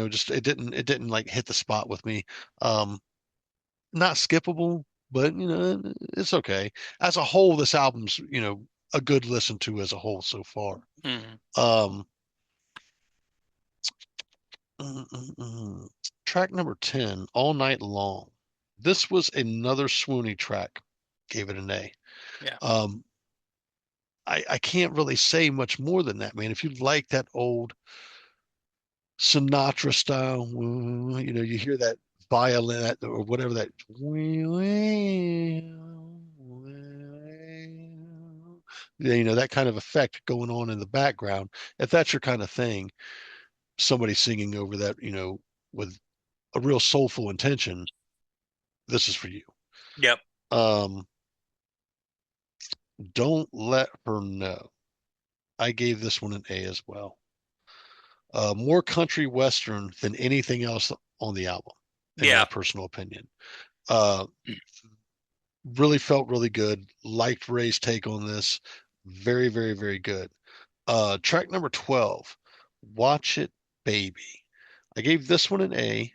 Just it didn't like hit the spot with me. Um, Not skippable, but it's okay. As a whole, this album's a good listen to as a whole so far. Mhm. Um, mm, mm, mm. Track number 10, All Night Long. This was another swoony track. Gave it an A. Yeah. Um, I can't really say much more than that, man. If you like that old Sinatra style, you hear that violin or whatever that, yeah, that kind of effect going on in the background. If that's your kind of thing, somebody singing over that, with a real soulful intention, this is for you. Yep. Um, Don't Let Her Know. I gave this one an A as well. More country western than anything else on the album, in my Yeah. personal opinion. Uh, Really felt really good. Liked Ray's take on this. Very, very, very good. Track number 12, Watch It Baby. I gave this one an A.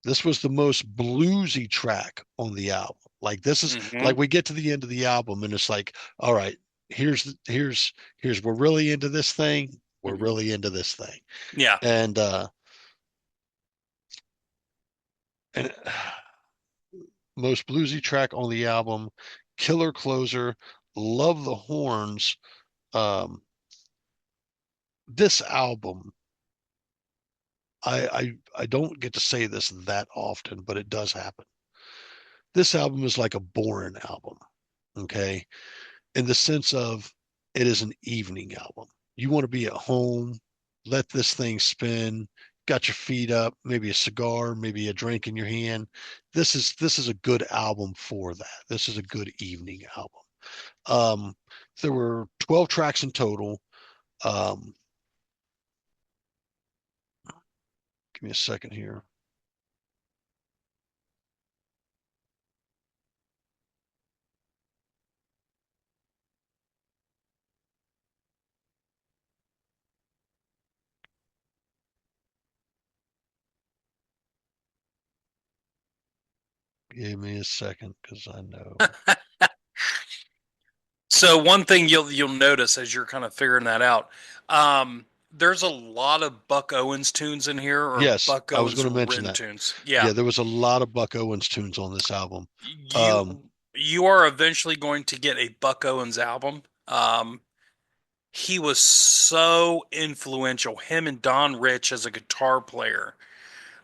This was the most bluesy track on the album. Like this is like Hmm. we get to the end of the album and it's like, all right, here's we're really into this thing. We're Hmm. really into this thing. Yeah. And and most bluesy track on the album, killer closer, love the horns. Um, this album, I don't get to say this that often, but it does happen. This album is like a boring album, okay? In the sense of it is an evening album. You want to be at home, let this thing spin, got your feet up, maybe a cigar, maybe a drink in your hand. This is a good album for that. This is a good evening album. Um, there were 12 tracks in total. Um, give me a second here. Give me a second because I know. So one thing you'll notice as you're kind of figuring that out, there's a lot of Buck Owens tunes in here, or Yes, Buck I was Owens going to mention written that. tunes. Yeah, Yeah, there was a lot of Buck Owens tunes on this album. Um, you are eventually going to get a Buck Owens album. He was so influential. Him and Don Rich as a guitar player,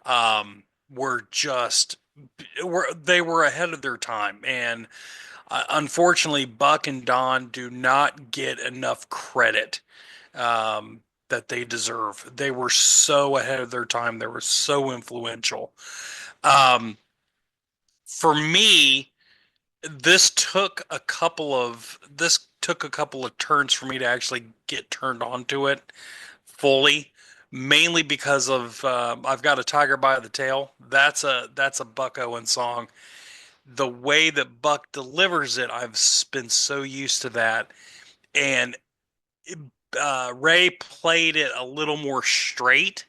were just they were ahead of their time, and unfortunately, Buck and Don do not get enough credit that they deserve. They were so ahead of their time. They were so influential. Um, for me, this took a couple of turns for me to actually get turned on to it fully. Mainly because of I've got a tiger by the tail. That's a Buck Owens song. The way that Buck delivers it, I've been so used to that. And Ray played it a little more straight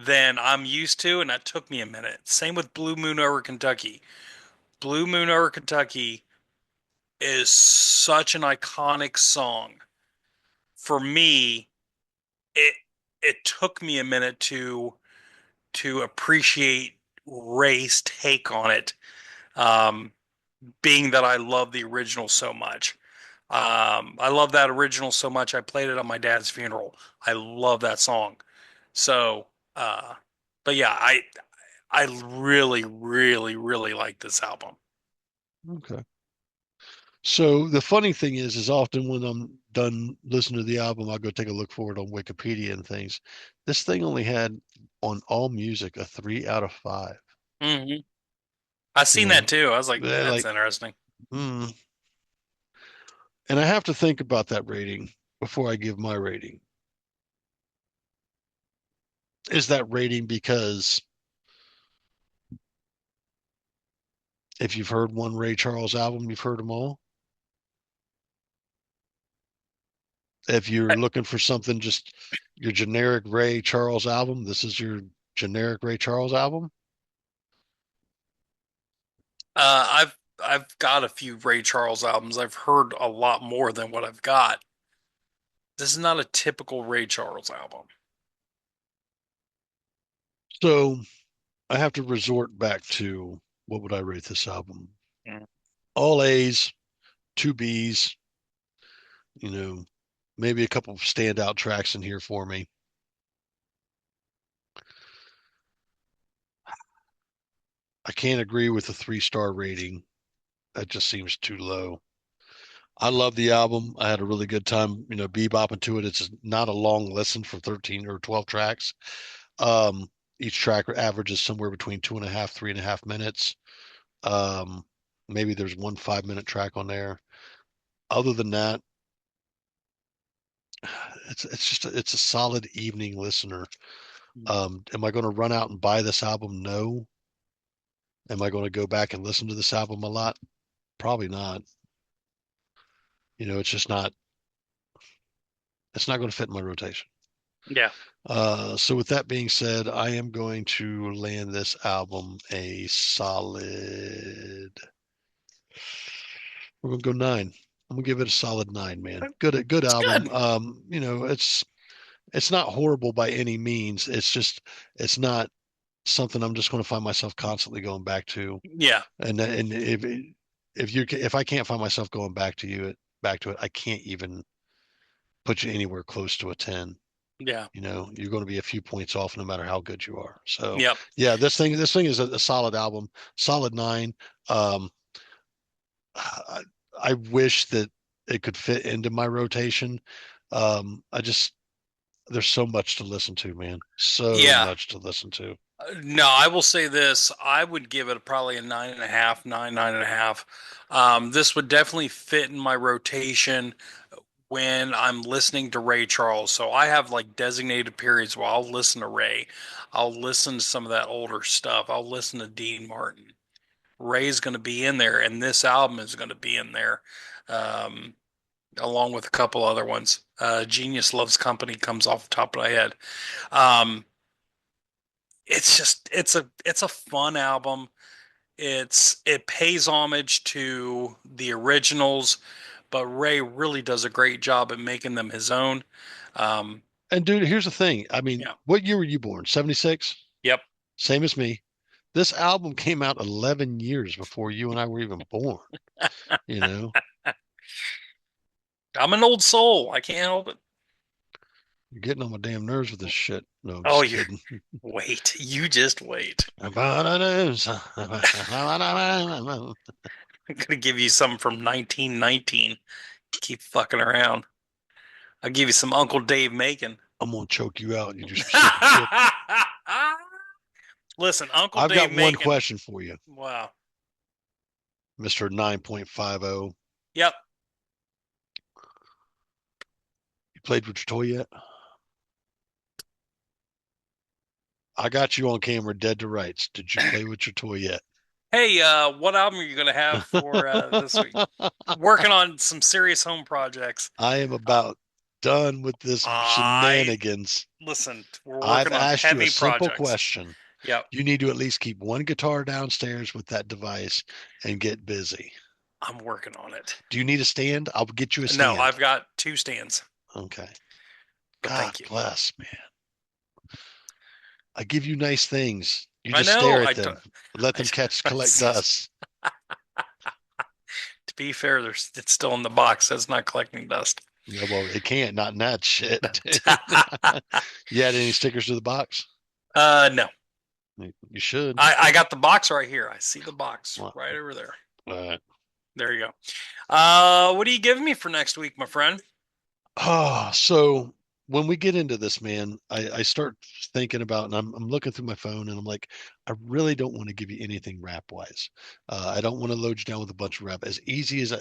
than I'm used to, and that took me a minute. Same with Blue Moon Over Kentucky. Blue Moon Over Kentucky is such an iconic song. For me, it it took me a minute to appreciate Ray's take on it. Um, Being that I love the original so much. I love that original so much. I played it on my dad's funeral. I love that song. So, uh, but yeah, I really, really, really like this album. okay. So the funny thing is often when I'm done listening to the album, I'll go take a look for it on Wikipedia and things. This thing only had on All Music a 3 out of 5. Hmm. I You seen that know, too. I was like, they're that's like, interesting. hmm. And I have to think about that rating before I give my rating. Is that rating because if you've heard one Ray Charles album, you've heard them all? If you're looking for something, just your generic Ray Charles album, this is your generic Ray Charles album. I've got a few Ray Charles albums. I've heard a lot more than what I've got. This is not a typical Ray Charles album. So I have to resort back to what would I rate this album? Mm. All A's, two B's, you know, maybe a couple of standout tracks in here for me. I can't agree with the 3-star rating. That just seems too low. I love the album. I had a really good time, bebopping to it. It's not a long listen for 13 or 12 tracks. Um, each track averages somewhere between 2.5, 3.5 minutes. Um, maybe there's one 5-minute track on there. Other than that, it's a solid evening listener. Am I going to run out and buy this album? No. Am I going to go back and listen to this album a lot? Probably not. It's just not. It's not going to fit in my rotation. Yeah. So with that being said, I am going to land this album a solid. We're gonna go 9. I'm gonna give it a solid 9, man. Good It's album. good. It's not horrible by any means. It's not something I'm just going to find myself constantly going back to. Yeah. And if I can't find myself going back to it, I can't even put you anywhere close to a 10. Yeah. You're going to be a few points off no matter how good you are. So Yep. yeah, this thing is a solid album, solid 9. Um, I, I wish that it could fit into my rotation. I just there's so much to listen to, man. So Yeah. much to listen to. No, I will say this. I would give it probably a 9.5, 9.5. This would definitely fit in my rotation when I'm listening to Ray Charles. So I have like designated periods where I'll listen to Ray. I'll listen to some of that older stuff. I'll listen to Dean Martin. Ray's going to be in there, and this album is going to be in there, um, along with a couple other ones. Genius Loves Company comes off the top of my head. Um, it's a fun album. It pays homage to the originals, but Ray really does a great job at making them his own. Um, And dude, here's the thing. I mean, yeah. what year were you born? 76? Yep. Same as me. This album came out 11 years before you and I were even born, you know? I'm an old soul. I can't help it. You're getting on my damn nerves with this shit. No, I'm Oh, just you kidding. wait. You just wait. I'm I'm gonna give you some from 1919. Keep fucking around. I'll give you some Uncle Dave Macon. gonna choke you out. You just stupid shit. Listen, Uncle I've Dave got one Macon. question for you, Wow. Mr. 9.50. Yep. You played with your toy yet? I got you on camera dead to rights. Did you play with your toy yet? Hey, what album are you gonna have for this week? Working on some serious home projects. I am about done with this I shenanigans. listen. We're I've working on asked you a heavy simple projects. question. Yep. You need to at least keep one guitar downstairs with that device and get busy. I'm working on it. Do you need a stand? I'll get you a No, stand. I've got 2 stands. Okay. But God thank you. bless, man. I give you nice things. You I just know. stare at them. Let them collect dust. To be fair, it's still in the box. That's not collecting dust. Yeah, well, it can't, not in that shit. You add any stickers to the box? No. You should. I got the box right here. I see the box Well, right over there. all right. There you go. What are you giving me for next week, my friend? So when we get into this, man, I start thinking about, and I'm looking through my phone, and I'm like, I really don't want to give you anything rap wise. I don't want to load you down with a bunch of rap. As easy as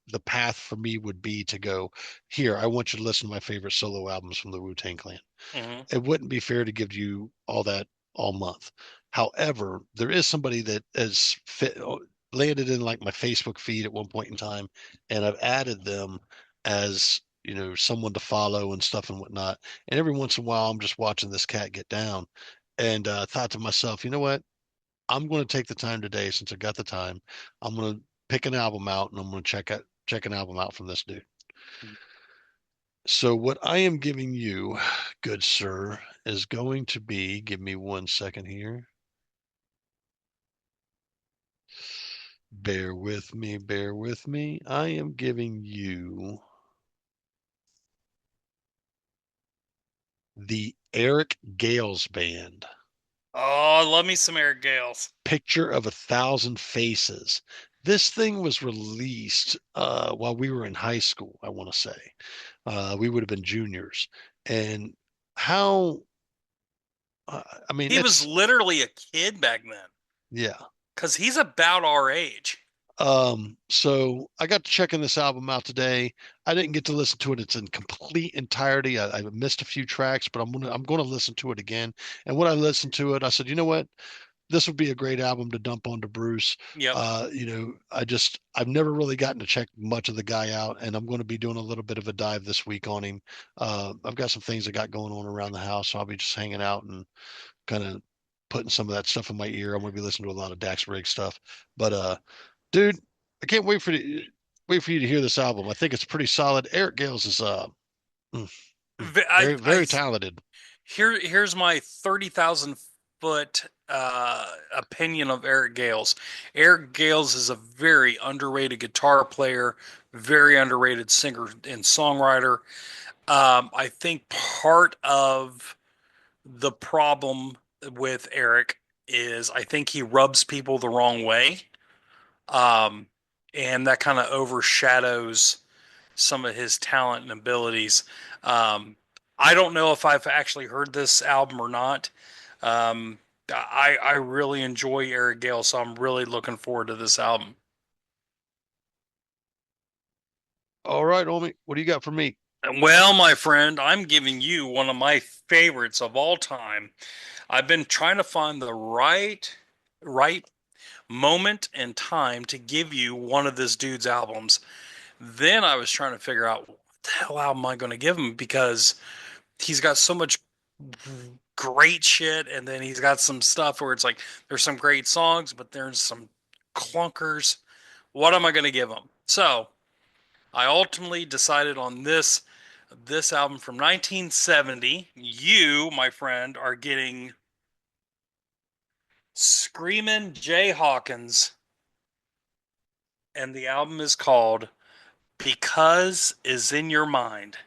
the path for me would be to go here, I want you to listen to my favorite solo albums from the Wu-Tang Clan. It wouldn't be fair to give you all that all month. However, there is somebody that has landed in like my Facebook feed at one point in time, and I've added them as someone to follow and stuff and whatnot. And every once in a while, I'm just watching this cat get down, and thought to myself, you know what? I'm going to take the time today, since I got the time. I'm going to pick an album out, and I'm going to check an album out from this dude. So what I am giving you, good sir, is going to be, give me 1 second here. Bear with me, bear with me. I am giving you the Eric Gales Band. Oh, love me some Eric Gales. Picture of a Thousand Faces. This thing was released while we were in high school, I want to say. We would have been juniors. And how, I mean, He was literally a kid back then. Yeah. Because he's about our age. So I got to checking this album out today. I didn't get to listen to it. It's in complete entirety. I missed a few tracks, but I'm gonna listen to it again. And when I listened to it, I said, you know what? this would be a great album to dump onto Bruce. Yep. I've never really gotten to check much of the guy out, and I'm going to be doing a little bit of a dive this week on him. I've got some things I got going on around the house, so I'll be just hanging out and kind of putting some of that stuff in my ear. I'm going to be listening to a lot of Dax Riggs stuff. But dude, I can't wait for you to hear this album. I think it's pretty solid. Eric Gales is mm, very I very talented. here's my 30,000 foot opinion of Eric Gales. Eric Gales is a very underrated guitar player, very underrated singer and songwriter. I think part of the problem with Eric is I think he rubs people the wrong way. Um, and that kind of overshadows some of his talent and abilities. Um, I don't know if I've actually heard this album or not. I really enjoy Eric Gale, so I'm really looking forward to this album. All right, Omi, what do you got for me? Well, my friend, I'm giving you one of my favorites of all time. I've been trying to find the right moment and time to give you one of this dude's albums. Then I was trying to figure out what the hell album am I going to give him because he's got so much great shit, and then he's got some stuff where it's like there's some great songs, but there's some clunkers. What am I going to give him? So I ultimately decided on this album from 1970. You, my friend, are getting Screamin' Jay Hawkins, and the album is called Because Is in Your Mind.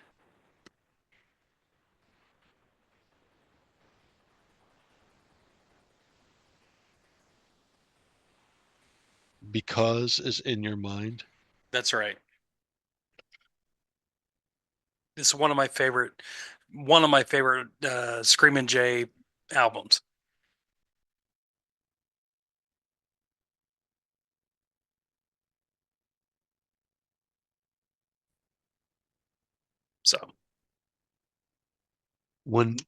Because is in your mind. That's right. This is one of my favorite Screamin' Jay albums. So When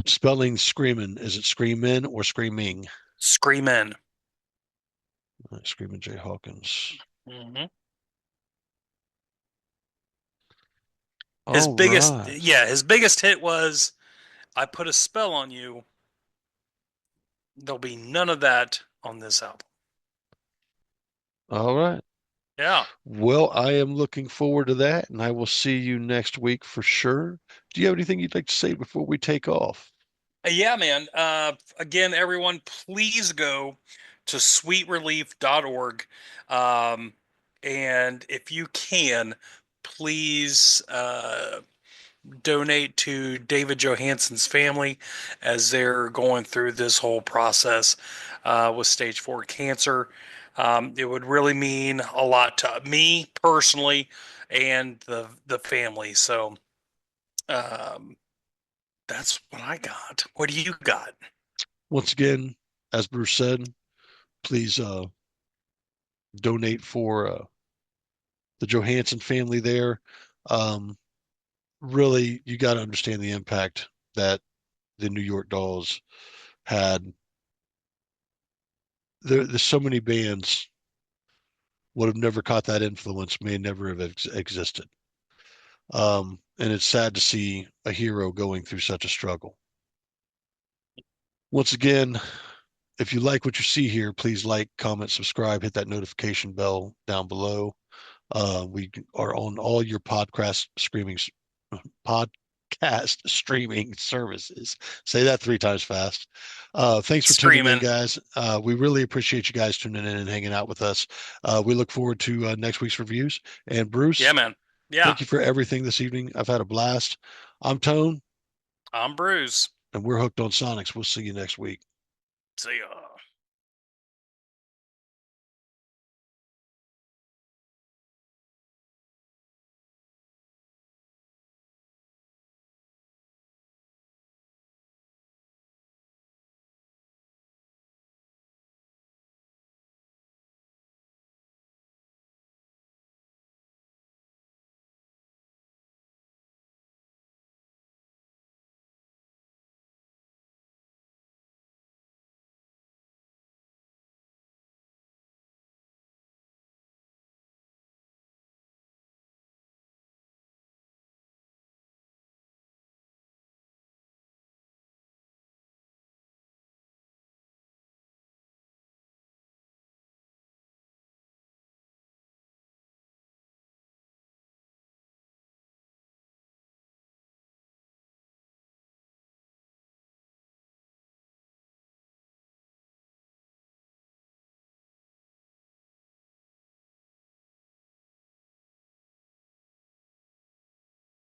spelling screaming, is it screamin' or screaming? Screamin'. Screaming Jay Hawkins. Mm-hmm. All right. His biggest hit was I Put a Spell on You. There'll be none of that on this album. All right. Yeah. Well, I am looking forward to that, and I will see you next week for sure. Do you have anything you'd like to say before we take off? Yeah, man. Again, everyone, please go to sweetrelief.org. And if you can, please donate to David Johansen's family as they're going through this whole process with stage 4 cancer. It would really mean a lot to me personally and the family. So that's what I got. What do you got? Once again, as Bruce said, please donate for the Johansson family there. Really, you got to understand the impact that the New York Dolls had. There's so many bands would have never caught that influence, may never have existed. And it's sad to see a hero going through such a struggle. Once again, if you like what you see here, please like, comment, subscribe, hit that notification bell down below. We are on all your podcast streaming services. Say that 3 times fast. Thanks for tuning in, guys. We really appreciate you guys tuning in and hanging out with us. We look forward to next week's reviews. And Bruce, Yeah, man. Yeah. Thank you for everything this evening. I've had a blast. I'm Tone. I'm Bruce. And we're hooked on Sonics. We'll see you next week. See ya.